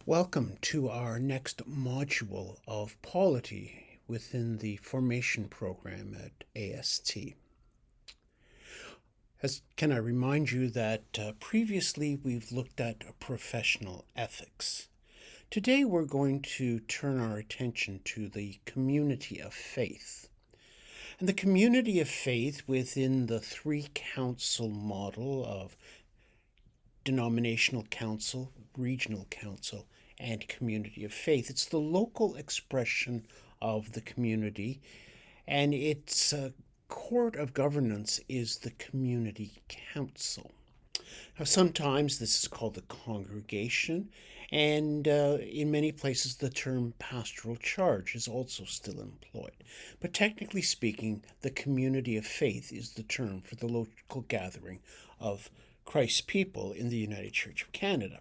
Welcome to our next module of Polity within the formation program at AST. Can I remind you that previously we've looked at professional ethics. Today we're going to turn our attention to the community of faith. And the community of faith within the three council model of denominational council, regional council, and community of faith. It's the local expression of the community, and its court of governance is the community council. Now, sometimes this is called the congregation, and in many places the term pastoral charge is also still employed. But technically speaking, the community of faith is the term for the local gathering of Christ's people in the United Church of Canada.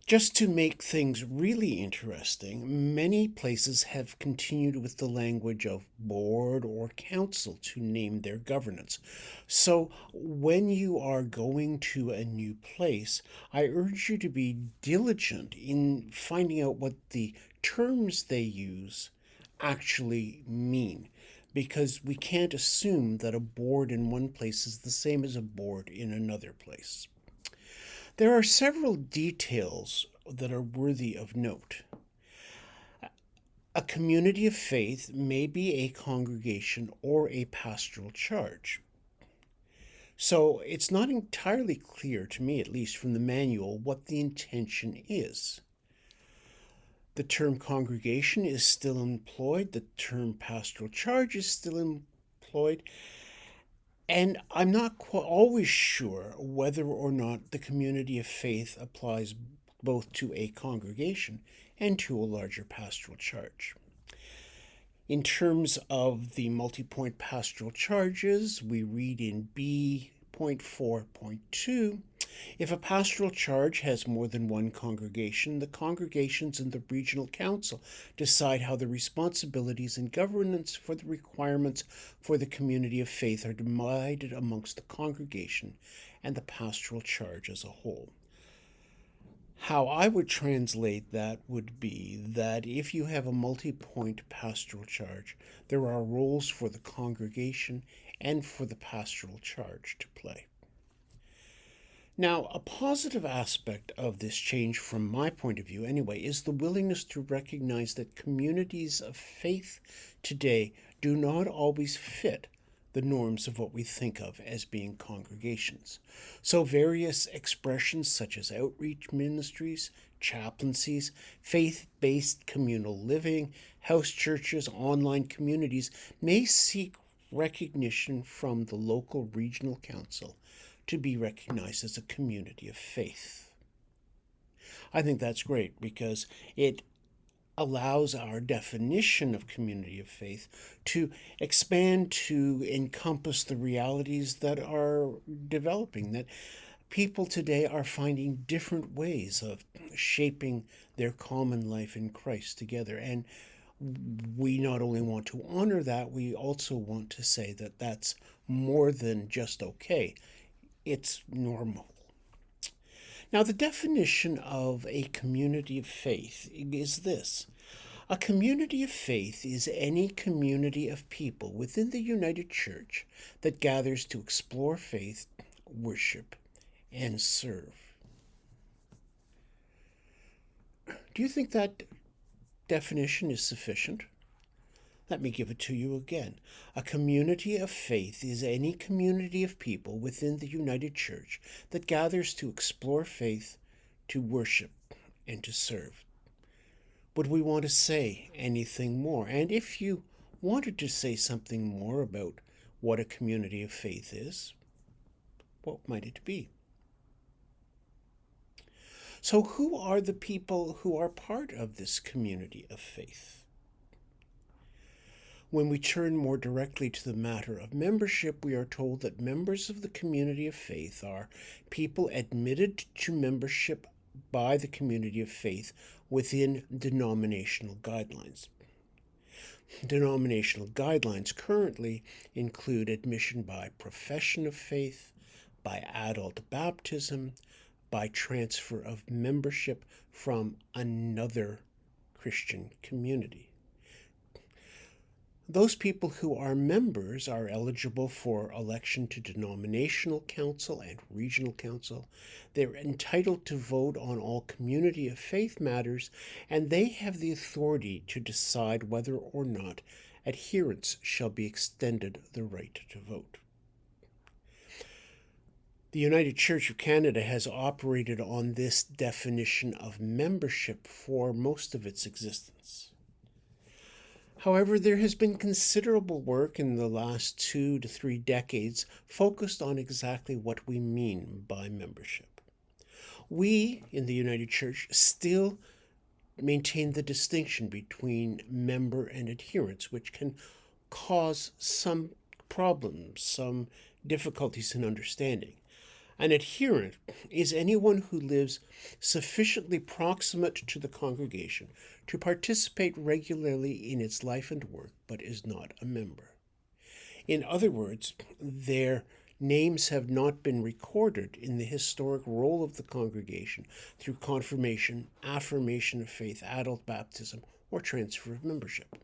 Just to make things really interesting, many places have continued with the language of board or council to name their governance. So when you are going to a new place, I urge you to be diligent in finding out what the terms they use actually mean, because we can't assume that a board in one place is the same as a board in another place. There are several details that are worthy of note. A community of faith may be a congregation or a pastoral charge. So it's not entirely clear, to me at least from the manual, what the intention is. The term congregation is still employed, the term pastoral charge is still employed, and I'm not always sure whether or not the community of faith applies both to a congregation and to a larger pastoral charge. In terms of the multi-point pastoral charges, we read in B.4.2, if a pastoral charge has more than one congregation, the congregations and the regional council decide how the responsibilities and governance for the requirements for the community of faith are divided amongst the congregation and the pastoral charge as a whole. How I would translate that would be that if you have a multi-point pastoral charge, there are roles for the congregation and for the pastoral charge to play. Now, a positive aspect of this change, from my point of view anyway, is the willingness to recognize that communities of faith today do not always fit the norms of what we think of as being congregations. So various expressions such as outreach ministries, chaplaincies, faith-based communal living, house churches, online communities may seek recognition from the local regional council to be recognized as a community of faith. I think that's great because it allows our definition of community of faith to expand to encompass the realities that are developing, that people today are finding different ways of shaping their common life in Christ together. And we not only want to honor that, we also want to say that that's more than just okay. It's normal. Now, the definition of a community of faith is this. A community of faith is any community of people within the United Church that gathers to explore faith, worship, and serve. Do you think that definition is sufficient? Let me give it to you again. A community of faith is any community of people within the United Church that gathers to explore faith, to worship, and to serve. Would we want to say anything more? And if you wanted to say something more about what a community of faith is, what might it be? So who are the people who are part of this community of faith? When we turn more directly to the matter of membership, we are told that members of the community of faith are people admitted to membership by the community of faith within denominational guidelines. Denominational guidelines currently include admission by profession of faith, by adult baptism, by transfer of membership from another Christian community. Those people who are members are eligible for election to denominational council and regional council. They're entitled to vote on all community of faith matters, and they have the authority to decide whether or not adherents shall be extended the right to vote. The United Church of Canada has operated on this definition of membership for most of its existence. However, there has been considerable work in the last 2 to 3 decades focused on exactly what we mean by membership. We, in the United Church, still maintain the distinction between member and adherents, which can cause some problems, some difficulties in understanding. An adherent is anyone who lives sufficiently proximate to the congregation to participate regularly in its life and work, but is not a member. In other words, their names have not been recorded in the historic roll of the congregation through confirmation, affirmation of faith, adult baptism, or transfer of membership.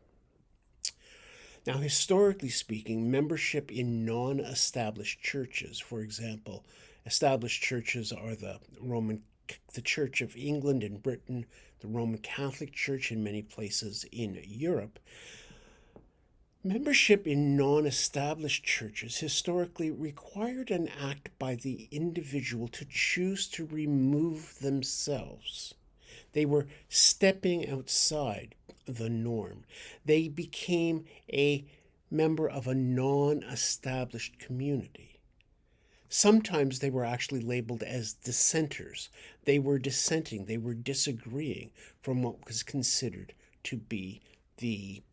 Now, historically speaking, membership in non-established churches, for example, established churches are the Church of England in Britain, the Roman Catholic Church in many places in Europe. Membership in non-established churches historically required an act by the individual to choose to remove themselves. They were stepping outside the norm. They became a member of a non-established community. Sometimes they were actually labeled as dissenters. They were dissenting, they were disagreeing from what was considered to be the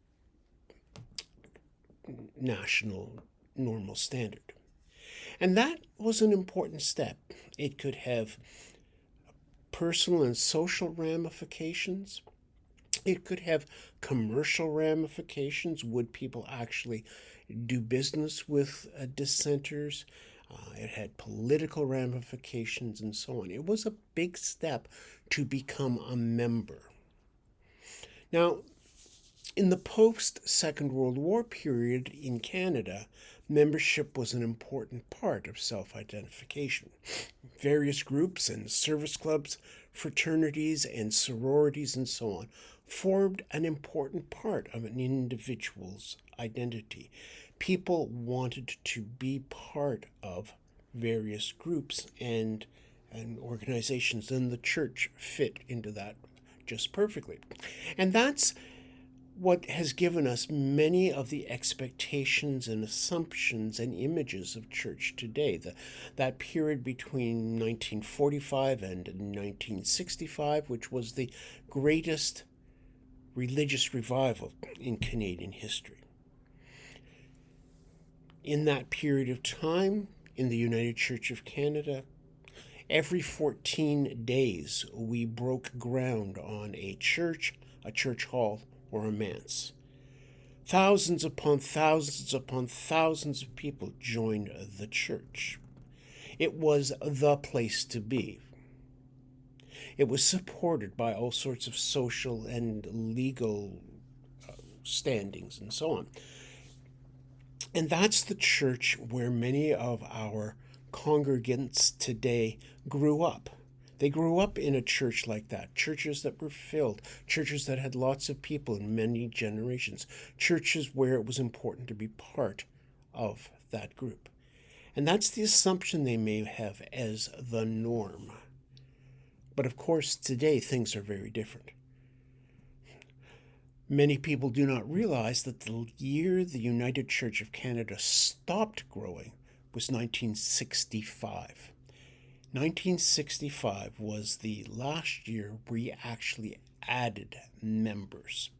national normal standard. And that was an important step. It could have personal and social ramifications. It could have commercial ramifications. Would people actually do business with dissenters? It had political ramifications and so on. It was a big step to become a member. Now, in the post-Second World War period in Canada, membership was an important part of self-identification. Various groups and service clubs, fraternities and sororities and so on formed an important part of an individual's identity. People wanted to be part of various groups and organizations, and the church fit into that just perfectly. And that's what has given us many of the expectations and assumptions and images of church today. That period between 1945 and 1965, which was the greatest religious revival in Canadian history. In that period of time, in the United Church of Canada, every 14 days we broke ground on a church hall, or a manse. Thousands upon thousands upon thousands of people joined the church. It was the place to be. It was supported by all sorts of social and legal standings and so on. And that's the church where many of our congregants today grew up. They grew up in a church like that, churches that were filled, churches that had lots of people in many generations, churches where it was important to be part of that group. And that's the assumption they may have as the norm. But of course, today things are very different. Many people do not realize that the year the United Church of Canada stopped growing was 1965. 1965 was the last year we actually added members.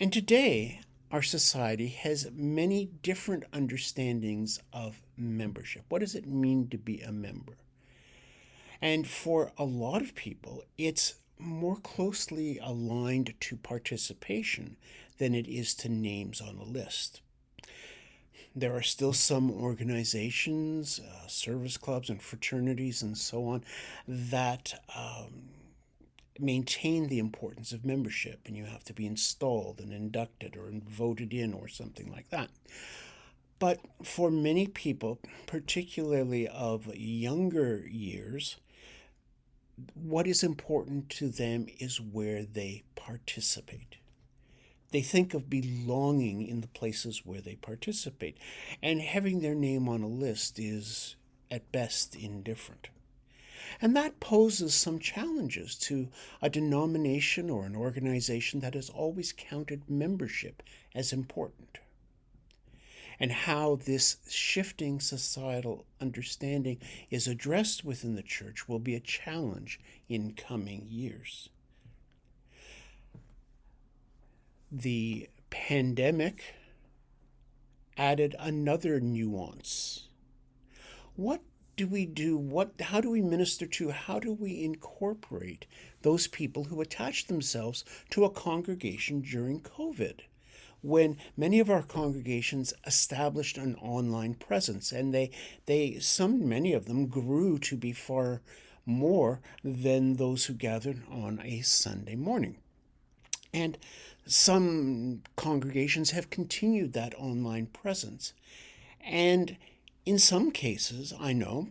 And today, our society has many different understandings of membership. What does it mean to be a member? And for a lot of people, it's more closely aligned to participation than it is to names on a list. There are still some organizations, service clubs, and fraternities, and so on, that maintain the importance of membership, and you have to be installed and inducted or voted in or something like that. But for many people, particularly of younger years, what is important to them is where they participate. They think of belonging in the places where they participate, and having their name on a list is, at best, indifferent. And that poses some challenges to a denomination or an organization that has always counted membership as important. And how this shifting societal understanding is addressed within the church will be a challenge in coming years. The pandemic added another nuance. What do we do? How do we minister to, how do we incorporate those people who attach themselves to a congregation during COVID? When many of our congregations established an online presence, and many of them grew to be far more than those who gathered on a Sunday morning. And some congregations have continued that online presence. And in some cases, I know,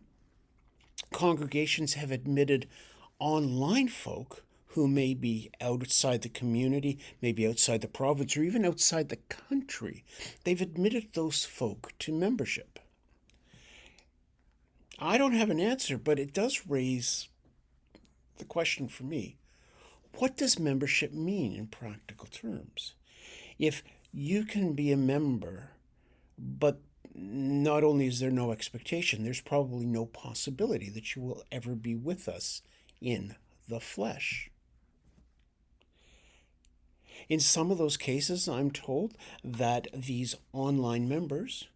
congregations have admitted online folk who may be outside the community, maybe outside the province, or even outside the country. They've admitted those folk to membership. I don't have an answer, but it does raise the question for me. What does membership mean in practical terms? If you can be a member, but not only is there no expectation, there's probably no possibility that you will ever be with us in the flesh. In some of those cases, I'm told that these online members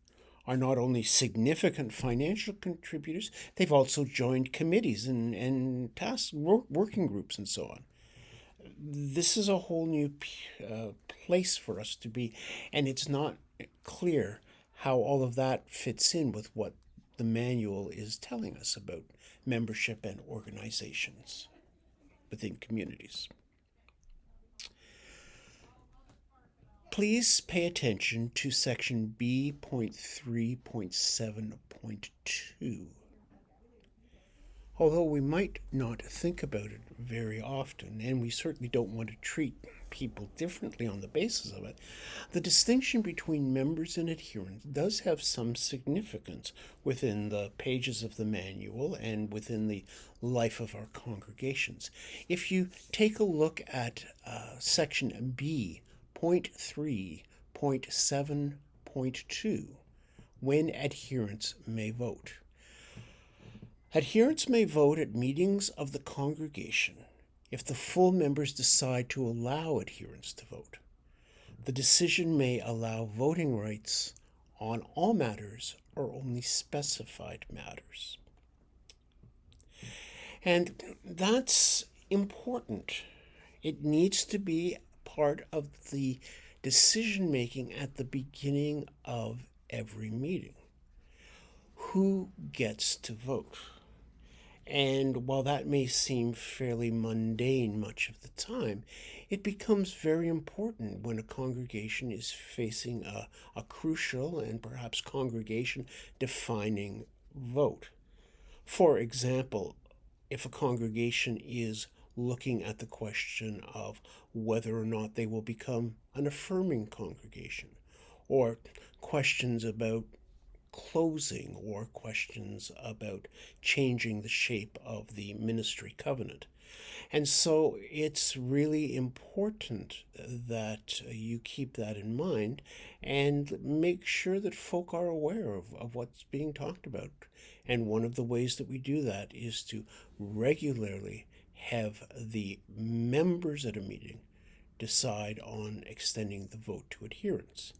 are not only significant financial contributors, they've also joined committees and working groups and so on. This is a whole new place for us to be, and it's not clear how all of that fits in with what the manual is telling us about membership and organizations within communities. Please pay attention to section B.3.7.2. Although we might not think about it very often, and we certainly don't want to treat people differently on the basis of it, the distinction between members and adherents does have some significance within the pages of the manual and within the life of our congregations. If you take a look at section B.3.7.2, when adherents may vote. Adherents may vote at meetings of the congregation if the full members decide to allow adherents to vote. The decision may allow voting rights on all matters or only specified matters. And that's important. It needs to be part of the decision making at the beginning of every meeting. Who gets to vote? And while that may seem fairly mundane much of the time, it becomes very important when a congregation is facing a crucial and perhaps congregation defining vote. For example, if a congregation is looking at the question of whether or not they will become an affirming congregation, or questions about closing, or questions about changing the shape of the ministry covenant. And so it's really important that you keep that in mind and make sure that folk are aware of what's being talked about. And one of the ways that we do that is to regularly have the members at a meeting decide on extending the vote to adherents.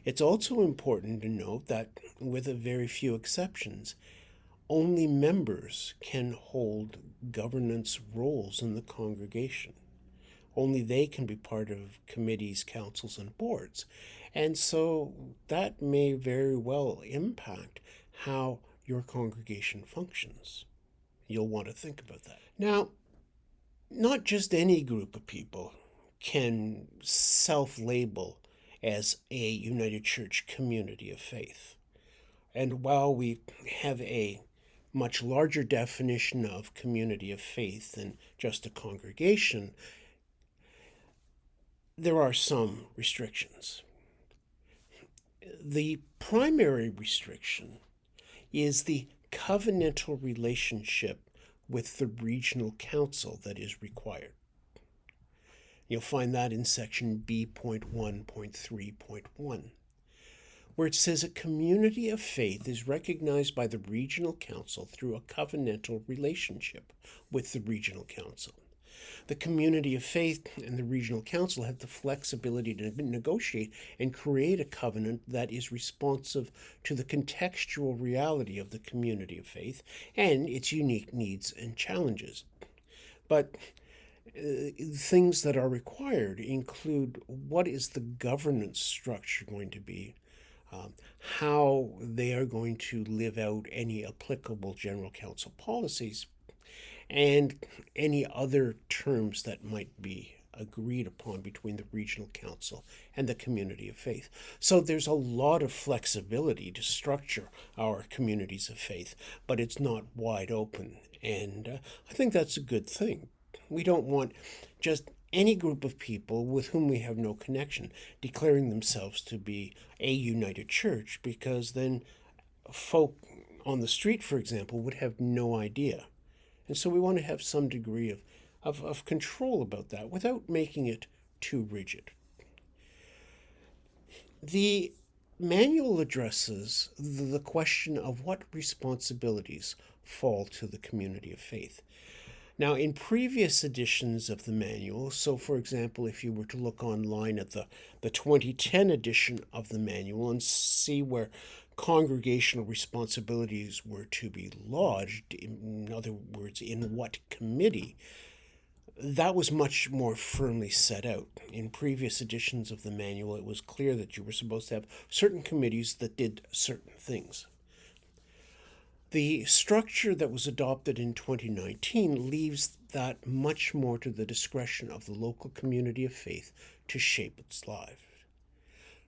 It's also important to note that, with a very few exceptions, only members can hold governance roles in the congregation. Only they can be part of committees, councils, and boards. And so that may very well impact how your congregation functions. You'll want to think about that. Now, not just any group of people can self label as a United Church community of faith. And while we have a much larger definition of community of faith than just a congregation, there are some restrictions. The primary restriction is the covenantal relationship with the regional council that is required. You'll find that in section B.1.3.1, where it says a community of faith is recognized by the regional council through a covenantal relationship with the regional council. The community of faith and the regional council have the flexibility to negotiate and create a covenant that is responsive to the contextual reality of the community of faith and its unique needs and challenges. But things that are required include what is the governance structure going to be, how they are going to live out any applicable general council policies, and any other terms that might be agreed upon between the regional council and the community of faith. So there's a lot of flexibility to structure our communities of faith, but it's not wide open. And I think that's a good thing. We don't want just any group of people with whom we have no connection declaring themselves to be a united church, because then folk on the street, for example, would have no idea. And so we want to have some degree of control about that without making it too rigid. The manual addresses the question of what responsibilities fall to the community of faith. Now, in previous editions of the manual, so for example, if you were to look online at the 2010 edition of the manual and see where congregational responsibilities were to be lodged, in other words, in what committee, that was much more firmly set out. In previous editions of the manual, it was clear that you were supposed to have certain committees that did certain things. The structure that was adopted in 2019 leaves that much more to the discretion of the local community of faith to shape its life.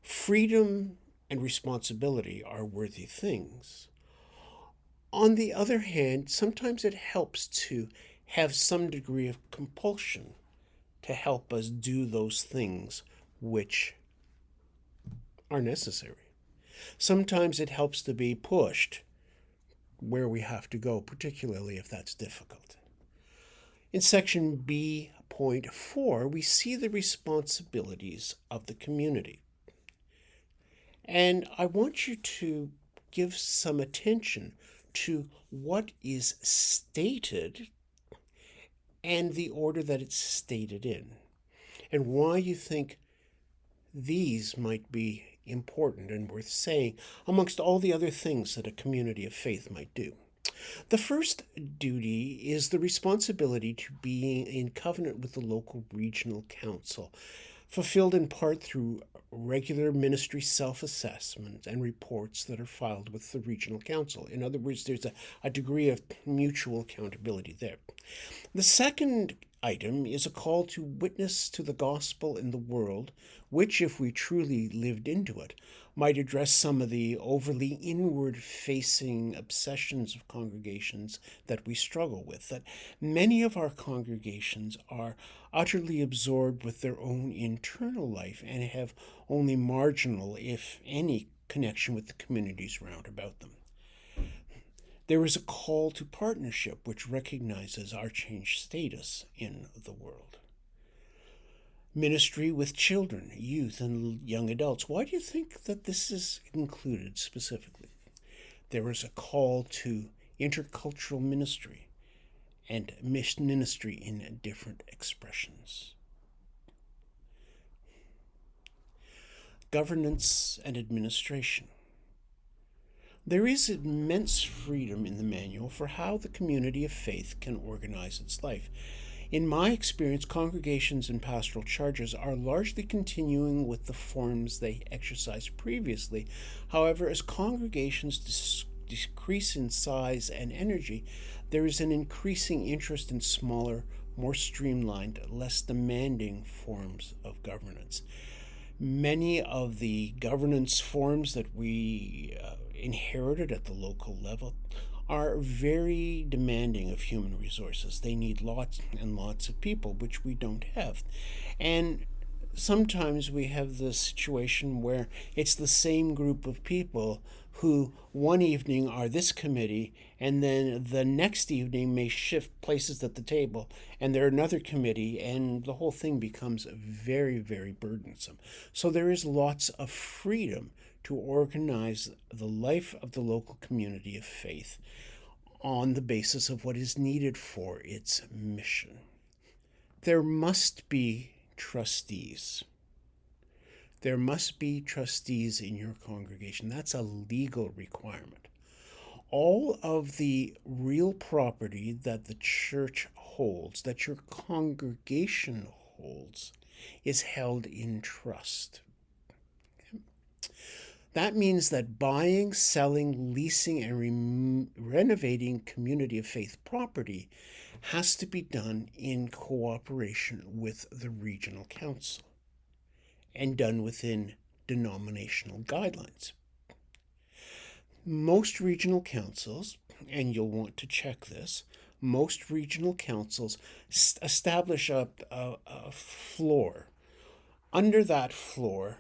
Freedom and responsibility are worthy things. On the other hand, sometimes it helps to have some degree of compulsion to help us do those things which are necessary. Sometimes it helps to be pushed where we have to go, particularly if that's difficult. In section B.4, we see the responsibilities of the community. And I want you to give some attention to what is stated and the order that it's stated in, and why you think these might be important and worth saying amongst all the other things that a community of faith might do. The first duty is the responsibility to be in covenant with the local regional council, fulfilled in part through regular ministry self-assessment and reports that are filed with the regional council. In other words, there's a degree of mutual accountability there. The second item is a call to witness to the gospel in the world, which, if we truly lived into it, might address some of the overly inward-facing obsessions of congregations that we struggle with, that many of our congregations are utterly absorbed with their own internal life and have only marginal, if any, connection with the communities round about them. There is a call to partnership which recognizes our changed status in the world. Ministry with children, youth, and young adults. Why do you think that this is included specifically? There is a call to intercultural ministry and ministry in different expressions. Governance and administration. There is immense freedom in the manual for how the community of faith can organize its life. In my experience, congregations and pastoral charges are largely continuing with the forms they exercised previously. However, as congregations decrease in size and energy, there is an increasing interest in smaller, more streamlined, less demanding forms of governance. Many of the governance forms that we inherited at the local level are very demanding of human resources. They need lots and lots of people, which we don't have. And sometimes we have the situation where it's the same group of people who one evening are this committee and then the next evening may shift places at the table and they're another committee, and the whole thing becomes very, very burdensome. So there is lots of freedom to organize the life of the local community of faith on the basis of what is needed for its mission. There must be trustees. There must be trustees in your congregation. That's a legal requirement. All of the real property that the church holds, that your congregation holds, is held in trust. That means that buying, selling, leasing, and renovating community of faith property has to be done in cooperation with the regional council and done within denominational guidelines. Most regional councils, and you'll want to check this, most regional councils establish a floor. Under that floor,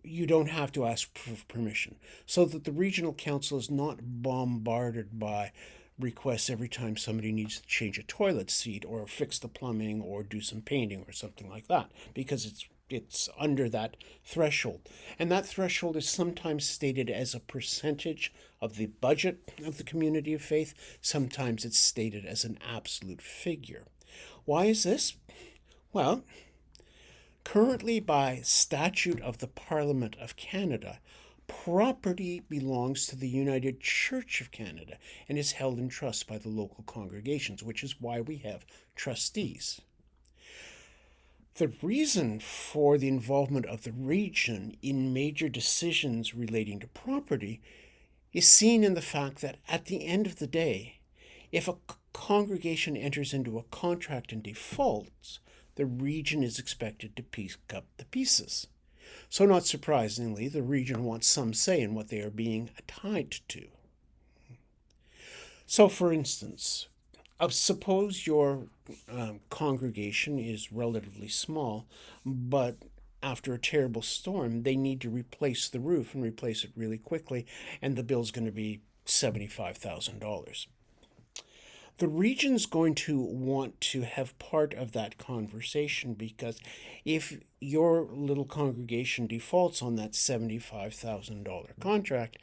you don't have to ask for permission, so that the regional council is not bombarded by requests every time somebody needs to change a toilet seat or fix the plumbing or do some painting or something like that, because it's under that threshold. And that threshold is sometimes stated as a percentage of the budget of the community of faith. Sometimes it's stated as an absolute figure. Why is this? Well, currently, by statute of the Parliament of Canada, property belongs to the United Church of Canada and is held in trust by the local congregations, which is why we have trustees. The reason for the involvement of the region in major decisions relating to property is seen in the fact that at the end of the day, if a congregation enters into a contract and defaults, the region is expected to pick up the pieces. So not surprisingly, the region wants some say in what they are being tied to. So for instance, suppose your congregation is relatively small, but after a terrible storm, they need to replace the roof and replace it really quickly, and the bill's going to be $75,000. The region's going to want to have part of that conversation, because if your little congregation defaults on that $75,000 contract,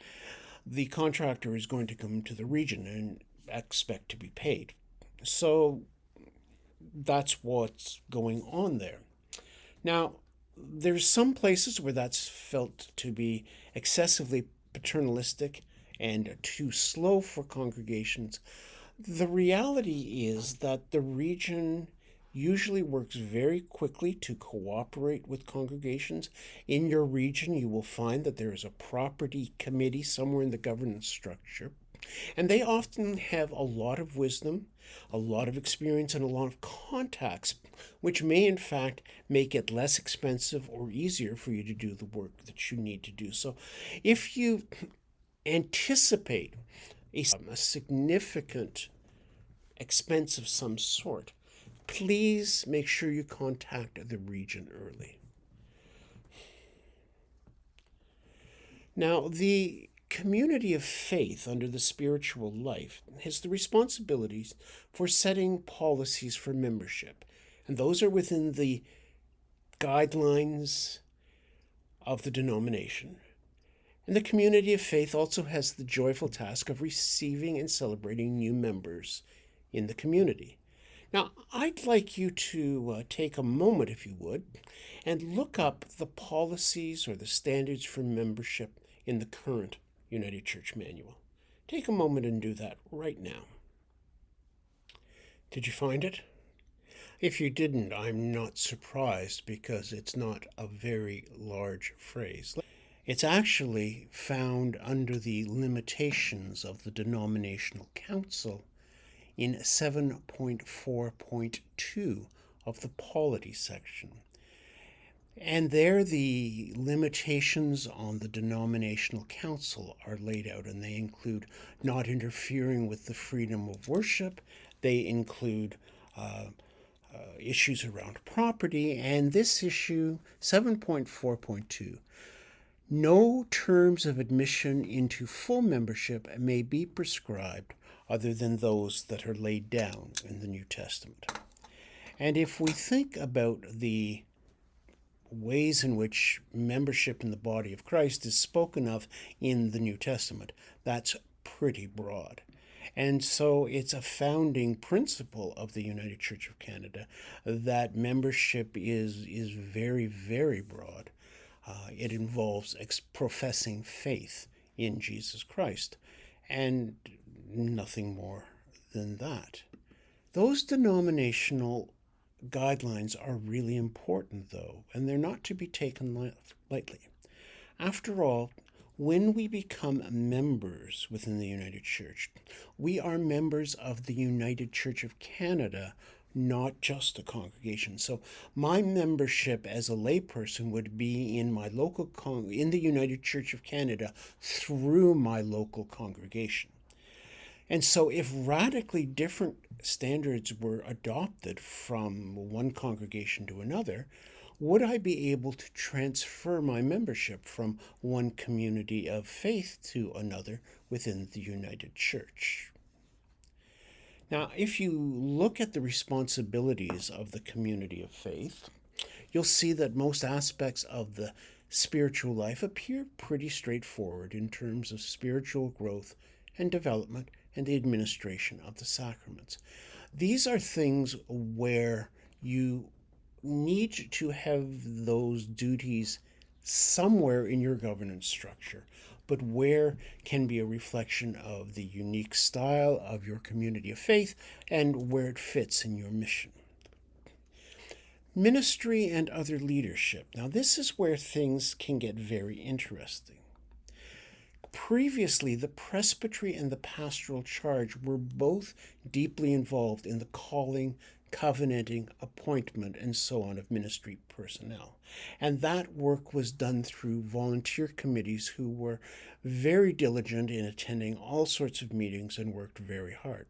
the contractor is going to come to the region and expect to be paid. So that's what's going on there. Now, there's some places where that's felt to be excessively paternalistic and too slow for congregations. The reality is that the region usually works very quickly to cooperate with congregations. In your region, you will find that there is a property committee somewhere in the governance structure, and they often have a lot of wisdom, a lot of experience, and a lot of contacts, which may in fact make it less expensive or easier for you to do the work that you need to do. So if you anticipate a significant expense of some sort, please make sure you contact the region early. Now, the community of faith under the spiritual life has the responsibilities for setting policies for membership, and those are within the guidelines of the denomination. And the community of faith also has the joyful task of receiving and celebrating new members in the community. Now, I'd like you to take a moment, if you would, and look up the policies or the standards for membership in the current United Church Manual. Take a moment and do that right now. Did you find it? If you didn't, I'm not surprised because it's not a very large phrase. It's actually found under the limitations of the denominational council in 7.4.2 of the Polity section. And there, the limitations on the denominational council are laid out, and they include not interfering with the freedom of worship. They include issues around property, and this issue, 7.4.2, no terms of admission into full membership may be prescribed other than those that are laid down in the New Testament. And if we think about the ways in which membership in the body of Christ is spoken of in the New Testament, that's pretty broad. And so it's a founding principle of the United Church of Canada that membership is very, very broad. It involves professing faith in Jesus Christ and nothing more than that. Those denominational guidelines are really important, though, and they're not to be taken lightly. After all, when we become members within the United Church, we are members of the United Church of Canada, not just a congregation. So my membership as a layperson would be in my local in the United Church of Canada through my local congregation. And so if radically different standards were adopted from one congregation to another, would I be able to transfer my membership from one community of faith to another within the United Church? Now, if you look at the responsibilities of the community of faith, you'll see that most aspects of the spiritual life appear pretty straightforward in terms of spiritual growth and development and the administration of the sacraments. These are things where you need to have those duties somewhere in your governance structure, but where can be a reflection of the unique style of your community of faith and where it fits in your mission. Ministry and other leadership. Now, this is where things can get very interesting. Previously, the presbytery and the pastoral charge were both deeply involved in the calling, covenanting, appointment, and so on of ministry personnel. And that work was done through volunteer committees who were very diligent in attending all sorts of meetings and worked very hard.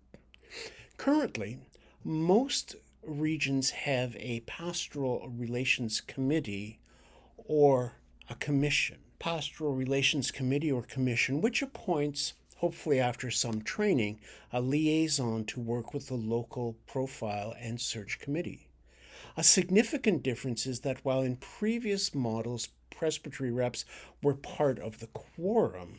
Currently, most regions have a pastoral relations committee or a commission. Pastoral Relations Committee or Commission, which appoints, hopefully after some training, a liaison to work with the local profile and search committee. A significant difference is that while in previous models, presbytery reps were part of the quorum,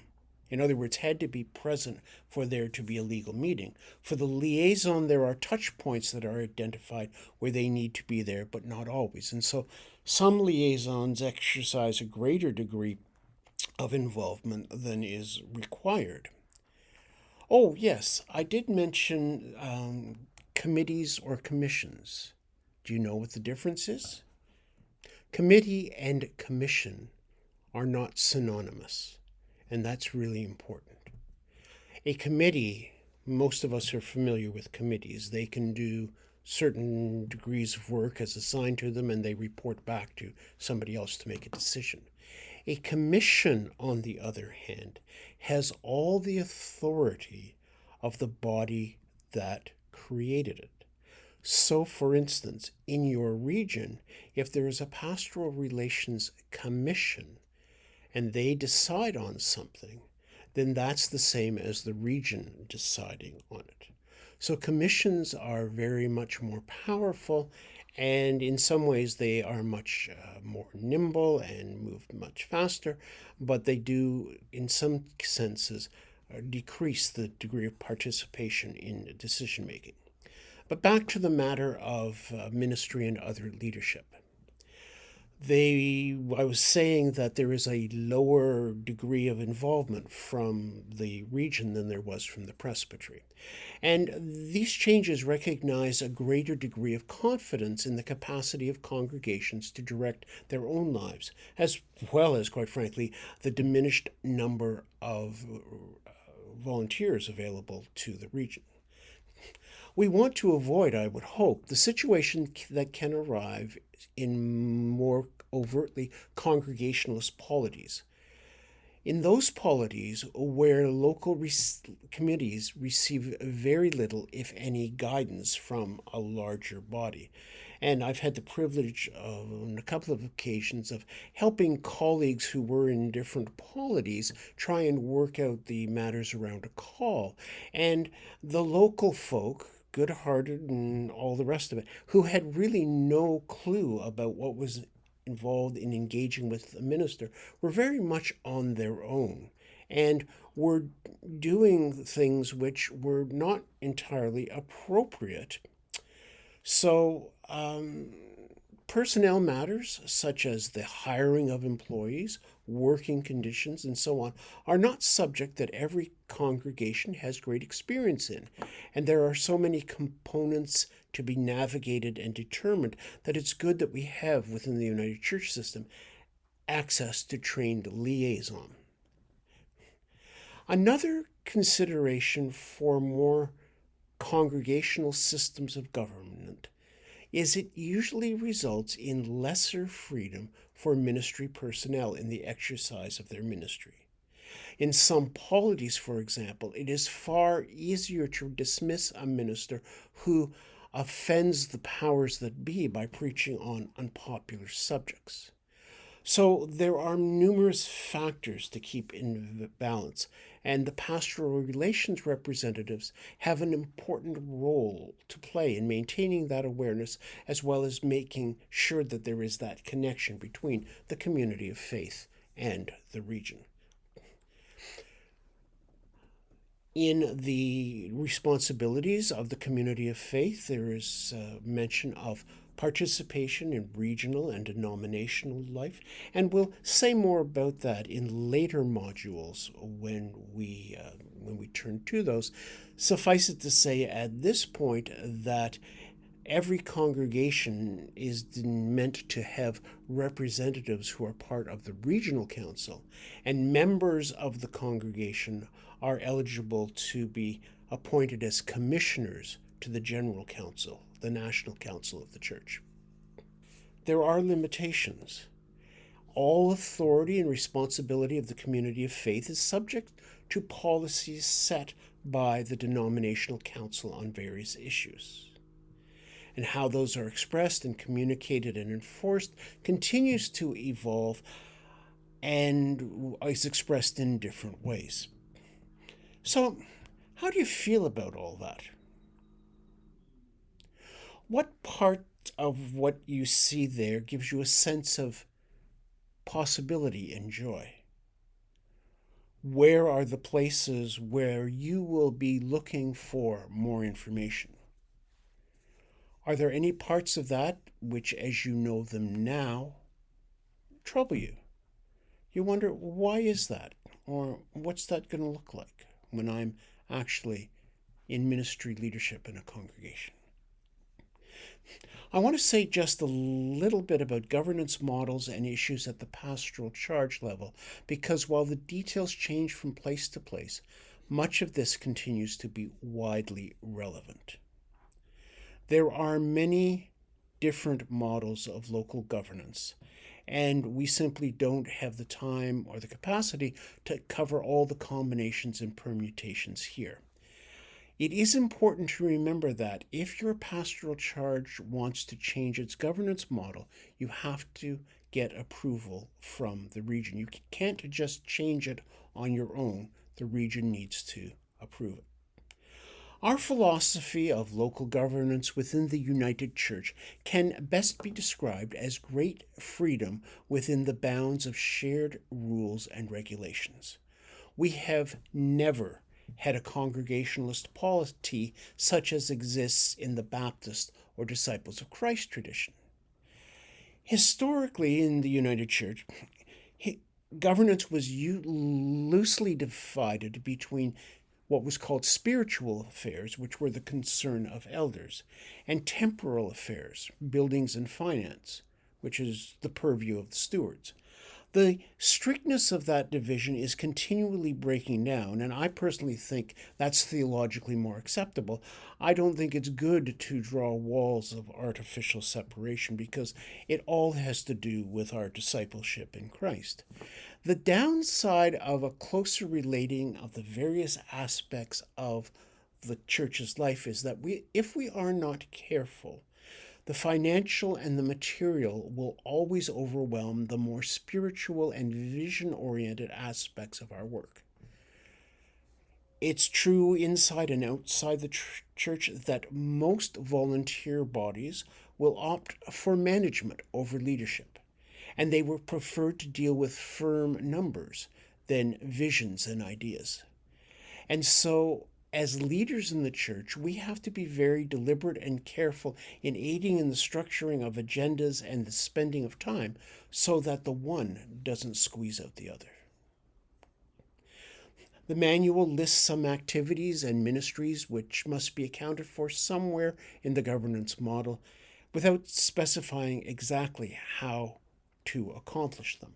in other words, had to be present for there to be a legal meeting. For the liaison, there are touch points that are identified where they need to be there, but not always. And so some liaisons exercise a greater degree of involvement than is required. Oh, yes, I did mention committees or commissions. Do you know what the difference is? Committee and commission are not synonymous, and that's really important. A committee, most of us are familiar with committees. They can do certain degrees of work as assigned to them, and they report back to somebody else to make a decision. A commission, on the other hand, has all the authority of the body that created it. So, for instance, in your region, if there is a pastoral relations commission and they decide on something, then that's the same as the region deciding on it. So commissions are very much more powerful, and in some ways they are much more nimble and move much faster, but they do, in some senses, decrease the degree of participation in decision making. But back to the matter of ministry and other leadership. I was saying that there is a lower degree of involvement from the region than there was from the presbytery. And these changes recognize a greater degree of confidence in the capacity of congregations to direct their own lives, as well as, quite frankly, the diminished number of volunteers available to the region. We want to avoid, I would hope, the situation that can arrive in more overtly congregationalist polities. In those polities where local committees receive very little, if any, guidance from a larger body. And I've had the privilege of, on a couple of occasions, of helping colleagues who were in different polities try and work out the matters around a call. And the local folk, good hearted and all the rest of it, who had really no clue about what was involved in engaging with the minister, were very much on their own and were doing things which were not entirely appropriate. So, personnel matters, such as the hiring of employees, working conditions, and so on, are not subject that every congregation has great experience in. And there are so many components to be navigated and determined that it's good that we have within the United Church system access to trained liaison. Another consideration for more congregational systems of government is it usually results in lesser freedom for ministry personnel in the exercise of their ministry. In some polities, for example, it is far easier to dismiss a minister who offends the powers that be by preaching on unpopular subjects. So there are numerous factors to keep in balance, and the pastoral relations representatives have an important role to play in maintaining that awareness as well as making sure that there is that connection between the community of faith and the region. In the responsibilities of the community of faith, there is mention of participation in regional and denominational life, and we'll say more about that in later modules when we turn to those. Suffice it to say at this point that every congregation is meant to have representatives who are part of the regional council, and members of the congregation are eligible to be appointed as commissioners to the general council, the national council of the church. There are limitations. All authority and responsibility of the community of faith is subject to policies set by the denominational council on various issues. And how those are expressed and communicated and enforced continues to evolve and is expressed in different ways. So, how do you feel about all that? What part of what you see there gives you a sense of possibility and joy? Where are the places where you will be looking for more information? Are there any parts of that which, as you know them now, trouble you? You wonder, why is that? Or what's that going to look like when I'm actually in ministry leadership in a congregation? I want to say just a little bit about governance models and issues at the pastoral charge level, because while the details change from place to place, much of this continues to be widely relevant. There are many different models of local governance, and we simply don't have the time or the capacity to cover all the combinations and permutations here. It is important to remember that if your pastoral charge wants to change its governance model, you have to get approval from the region. You can't just change it on your own. The region needs to approve it. Our philosophy of local governance within the United Church can best be described as great freedom within the bounds of shared rules and regulations. We have never had a congregationalist polity such as exists in the Baptist or Disciples of Christ tradition. Historically, in the United Church, governance was loosely divided between what was called spiritual affairs, which were the concern of elders, and temporal affairs, buildings and finance, which is the purview of the stewards. The strictness of that division is continually breaking down, and I personally think that's theologically more acceptable. I don't think it's good to draw walls of artificial separation because it all has to do with our discipleship in Christ. The downside of a closer relating of the various aspects of the church's life is that if we are not careful, the financial and the material will always overwhelm the more spiritual and vision oriented aspects of our work. It's true inside and outside the church that most volunteer bodies will opt for management over leadership, and they will prefer to deal with firm numbers than visions and ideas. And so, as leaders in the church, we have to be very deliberate and careful in aiding in the structuring of agendas and the spending of time so that the one doesn't squeeze out the other. The manual lists some activities and ministries which must be accounted for somewhere in the governance model without specifying exactly how to accomplish them.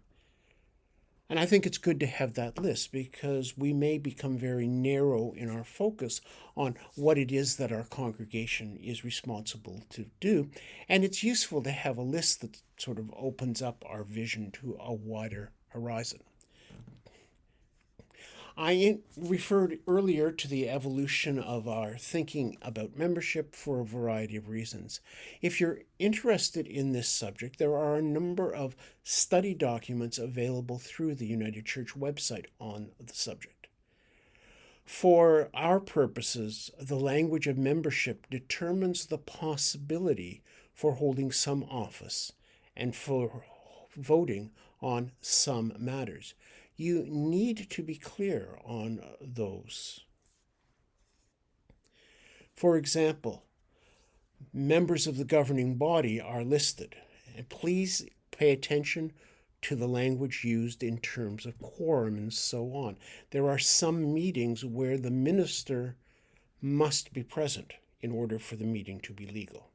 And I think it's good to have that list because we may become very narrow in our focus on what it is that our congregation is responsible to do. And it's useful to have a list that sort of opens up our vision to a wider horizon. I referred earlier to the evolution of our thinking about membership for a variety of reasons. If you're interested in this subject, there are a number of study documents available through the United Church website on the subject. For our purposes, the language of membership determines the possibility for holding some office and for voting on some matters. You need to be clear on those. For example, members of the governing body are listed. And please pay attention to the language used in terms of quorum and so on. There are some meetings where the minister must be present in order for the meeting to be legal.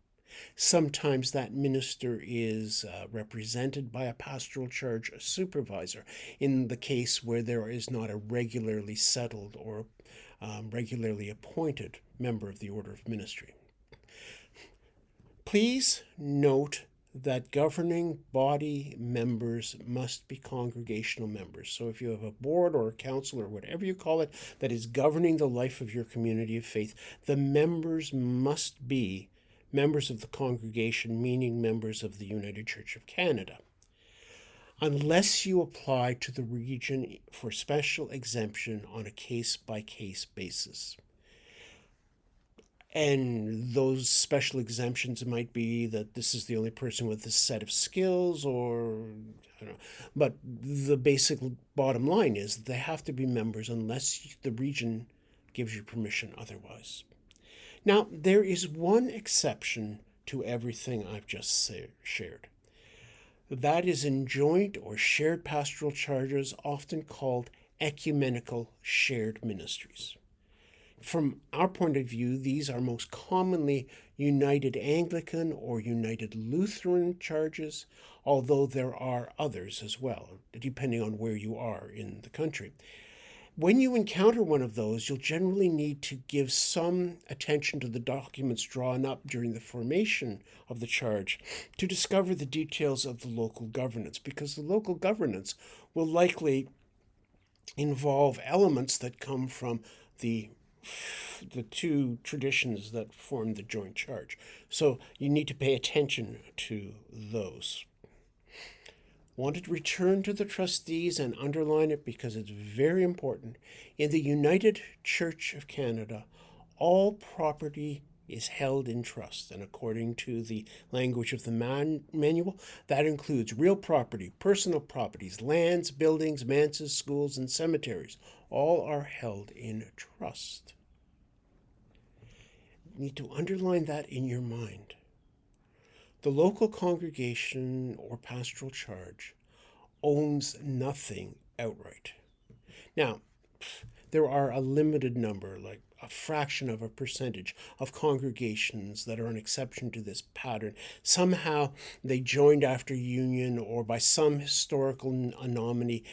Sometimes that minister is represented by a pastoral charge supervisor in the case where there is not a regularly settled or regularly appointed member of the order of ministry. Please note that governing body members must be congregational members. So if you have a board or a council or whatever you call it that is governing the life of your community of faith, the members must be members of the congregation, meaning members of the United Church of Canada, unless you apply to the region for special exemption on a case-by-case basis. And those special exemptions might be that this is the only person with this set of skills, or I don't know. But the basic bottom line is that they have to be members unless the region gives you permission otherwise. Now, there is one exception to everything I've just shared. That is in joint or shared pastoral charges, often called ecumenical shared ministries. From our point of view, these are most commonly United Anglican or United Lutheran charges, although there are others as well, depending on where you are in the country. When you encounter one of those, you'll generally need to give some attention to the documents drawn up during the formation of the charge to discover the details of the local governance, because the local governance will likely involve elements that come from the two traditions that form the joint charge. So you need to pay attention to those. Wanted to return to the trustees and underline it because it's very important. In the United Church of Canada, all property is held in trust, and according to the language of the manual, that includes real property, personal properties, lands, buildings, manses, schools, and cemeteries. All are held in trust. You need to underline that in your mind. The local congregation or pastoral charge owns nothing outright. Now, there are a limited number, like a fraction of a percentage of congregations that are an exception to this pattern. Somehow they joined after union or by some historical anomaly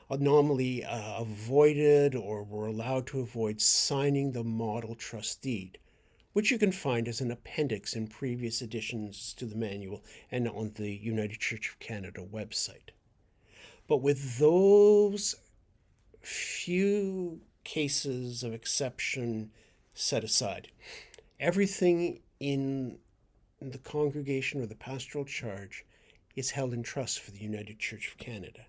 avoided or were allowed to avoid signing the model trust deed, which you can find as an appendix in previous editions to the manual and on the United Church of Canada website. But with those few cases of exception set aside, everything in the congregation or the pastoral charge is held in trust for the United Church of Canada,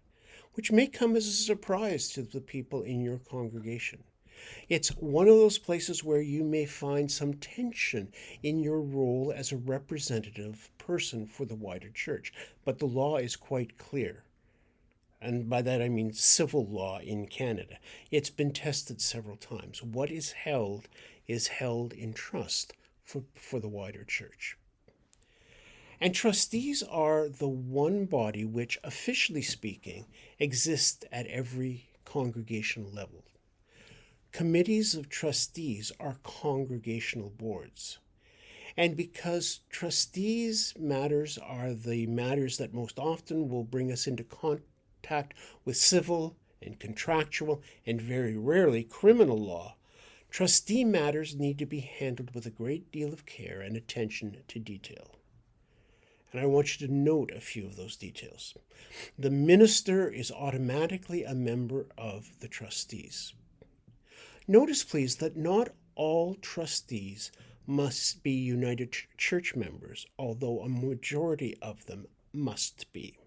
which may come as a surprise to the people in your congregation. It's one of those places where you may find some tension in your role as a representative person for the wider church, but the law is quite clear. And by that I mean civil law in Canada. It's been tested several times. What is held in trust for the wider church. And trustees are the one body which, officially speaking, exists at every congregational level. Committees of trustees are congregational boards. And because trustees' matters are the matters that most often will bring us into contact with civil and contractual and very rarely criminal law, trustee matters need to be handled with a great deal of care and attention to detail. And I want you to note a few of those details. The minister is automatically a member of the trustees. Notice, please, that not all trustees must be United Church members, although a majority of them must be.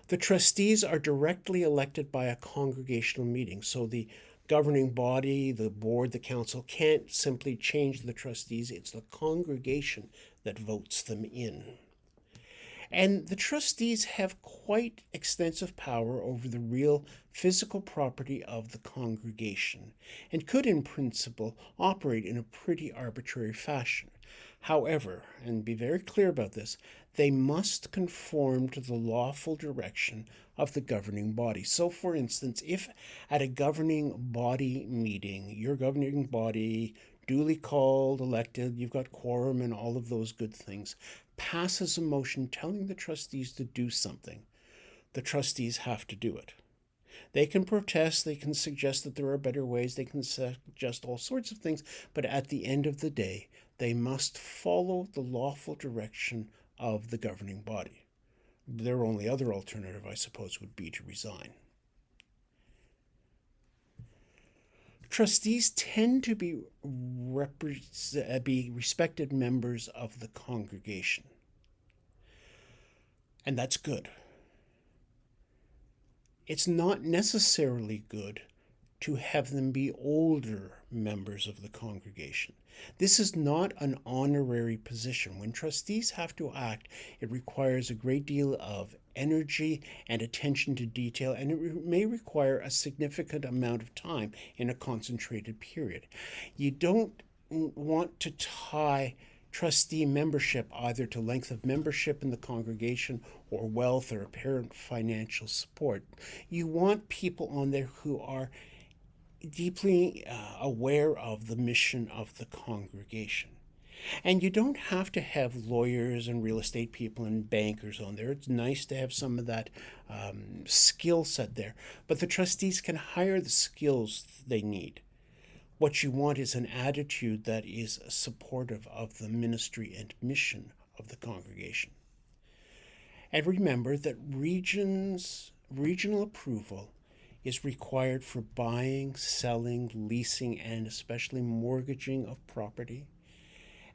The trustees are directly elected by a congregational meeting, so the governing body, the board, the council can't simply change the trustees. It's the congregation that votes them in. And the trustees have quite extensive power over the real physical property of the congregation and could, in principle, operate in a pretty arbitrary fashion. However, and be very clear about this, they must conform to the lawful direction of the governing body. So, for instance, if at a governing body meeting, your governing body, duly called, elected, you've got quorum and all of those good things, passes a motion telling the trustees to do something, the trustees have to do it. They can protest, they can suggest that there are better ways, they can suggest all sorts of things, but at the end of the day, they must follow the lawful direction of the governing body. Their only other alternative, I suppose, would be to resign. Trustees tend to be respected members of the congregation. And that's good. It's not necessarily good to have them be older members of the congregation. This is not an honorary position. When trustees have to act, it requires a great deal of energy and attention to detail, and it may require a significant amount of time in a concentrated period. You don't want to tie trustee membership either to length of membership in the congregation or wealth or apparent financial support. You want people on there who are deeply aware of the mission of the congregation. And you don't have to have lawyers and real estate people and bankers on there. It's nice to have some of that skill set there. But the trustees can hire the skills they need. What you want is an attitude that is supportive of the ministry and mission of the congregation. And remember that regional approval is required for buying, selling, leasing, and especially mortgaging of property.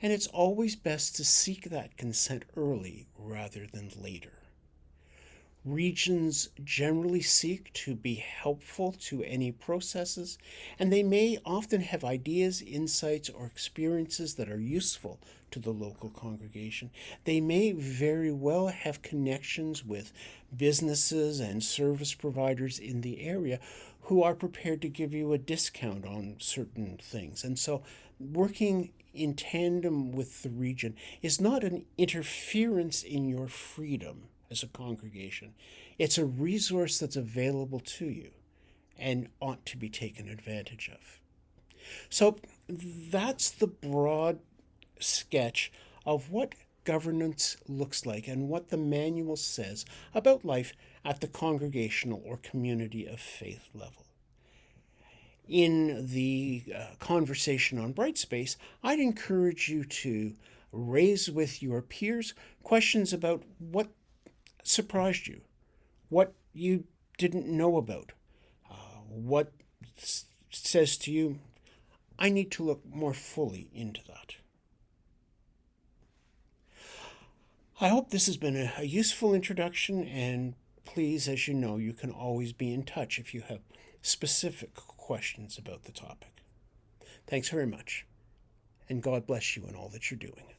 And it's always best to seek that consent early rather than later. Regions generally seek to be helpful to any processes, and they may often have ideas, insights, or experiences that are useful to the local congregation. They may very well have connections with businesses and service providers in the area who are prepared to give you a discount on certain things. And so working in tandem with the region is not an interference in your freedom as a congregation. It's a resource that's available to you and ought to be taken advantage of. So that's the broad sketch of what governance looks like and what the manual says about life at the congregational or community of faith level. In the conversation on Brightspace, I'd encourage you to raise with your peers questions about what surprised you, what you didn't know about, what says to you, I need to look more fully into that. I hope this has been a useful introduction, and please, as you know, you can always be in touch if you have specific questions about the topic. Thanks very much, and God bless you in all that you're doing.